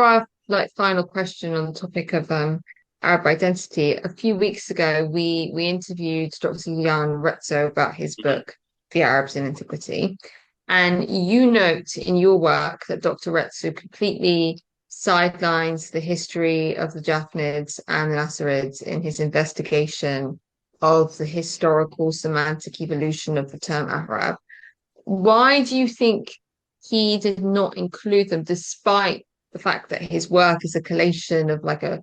Our final question on the topic of Arab identity. A few weeks ago, we interviewed Dr. Jan Retzo about his book, The Arabs in Antiquity. And you note in your work that Dr. Retzo completely sidelines the history of the Japhanids and the Nasserids in his investigation of the historical semantic evolution of the term Arab. Why do you think he did not include them, despite the fact that his work is a collation of a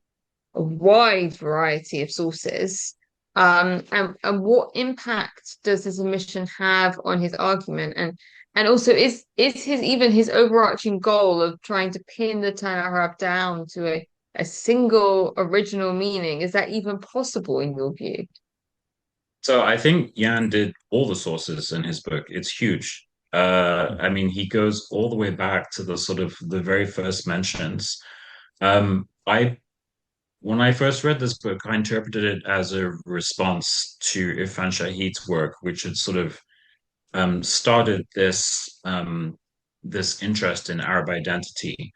wide variety of sources? And what impact does this omission have on his argument? And also, is his overarching goal of trying to pin the term Arab down to a single original meaning, is that even possible in your view? So I think Jan did all the sources in his book. It's huge. I mean, he goes all the way back to the sort of the very first mentions. I When I first read this book, I interpreted it as a response to Irfan Shahid's work, which had sort of started this interest in Arab identity.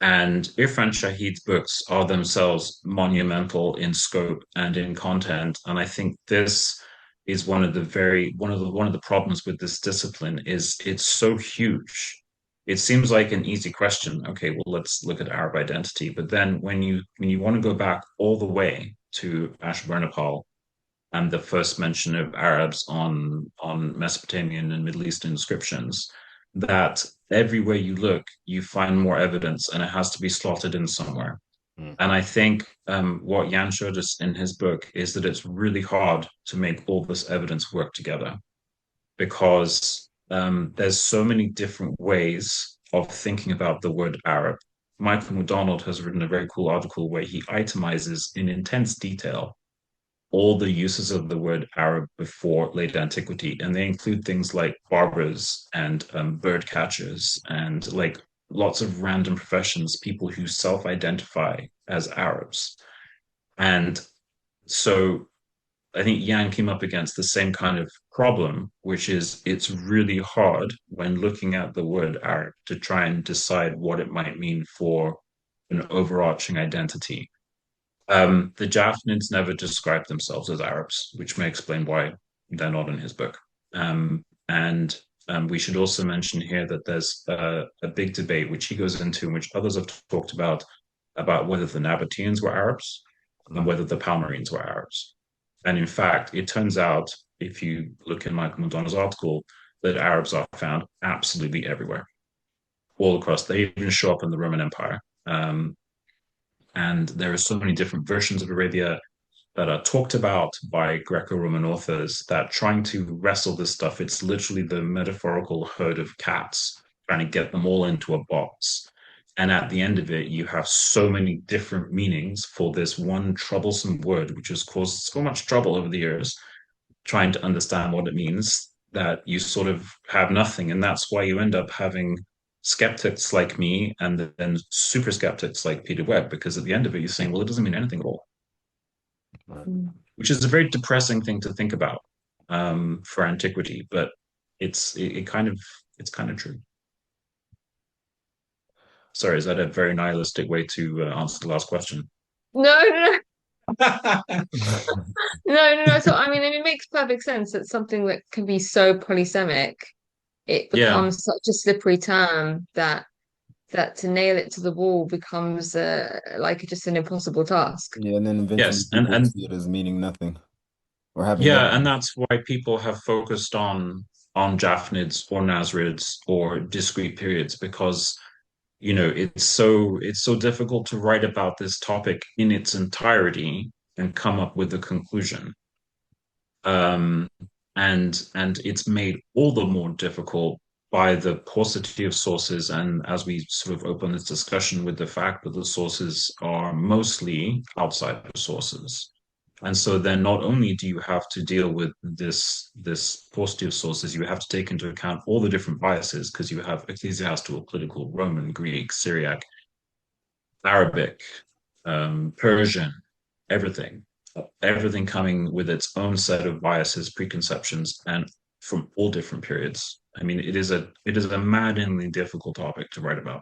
And Irfan Shahid's books are themselves monumental in scope and in content. And I think this is one of the problems with this discipline is it's so huge. It seems like an easy question. Okay, well, let's look at Arab identity. But then when you want to go back all the way to Ashurnapal and the first mention of Arabs on Mesopotamian and Middle Eastern inscriptions, that everywhere you look, you find more evidence, and it has to be slotted in somewhere. Mm. And I think what Jan showed us in his book is that it's really hard to make all this evidence work together because there's so many different ways of thinking about the word Arab. Michael McDonald has written a very cool article where he itemizes in intense detail all the uses of the word Arab before late antiquity, and they include things like barbers and bird catchers and like lots of random professions, people who self-identify as Arabs. And so I think Yang came up against the same kind of problem, which is it's really hard when looking at the word Arab to try and decide what it might mean for an overarching identity. The Japhanids never described themselves as Arabs, which may explain why they're not in his book. And we should also mention here that there's a big debate, which he goes into, and which others have talked about whether the Nabateans were Arabs and whether the Palmyrenes were Arabs. And in fact, it turns out, if you look in Michael Madonna's article, that Arabs are found absolutely everywhere, all across. They even show up in the Roman Empire. And there are so many different versions of Arabia that are talked about by Greco-Roman authors that trying to wrestle this stuff, it's literally the metaphorical herd of cats trying to get them all into a box. And at the end of it, you have so many different meanings for this one troublesome word, which has caused so much trouble over the years, trying to understand what it means, that you sort of have nothing. And that's why you end up having skeptics like me and then super skeptics like Peter Webb, because at the end of it, you're saying, well, it doesn't mean anything at all, Right. which is a very depressing thing to think about for antiquity, but it's kind of true. Sorry, is that a very nihilistic way to answer the last question? No, no, no. So I mean, and it makes perfect sense that something that can be so polysemic, it Yeah. becomes such a slippery term that to nail it to the wall becomes like just an impossible task. Yeah, and then eventually Yes, and people and see it as meaning nothing or having no. yeah, and that's why people have focused on Japhanids or Nasrids or discrete periods because it's so difficult to write about this topic in its entirety and come up with a conclusion. Um, and it's made all the more difficult by the paucity of sources, and as we sort of open this discussion with the fact that the sources are mostly outside the sources. And so then not only do you have to deal with this paucity of sources, you have to take into account all the different biases because you have ecclesiastical, political, Roman, Greek, Syriac, Arabic, Persian, everything, everything coming with its own set of biases, preconceptions, and from all different periods. I mean, it is a maddeningly difficult topic to write about.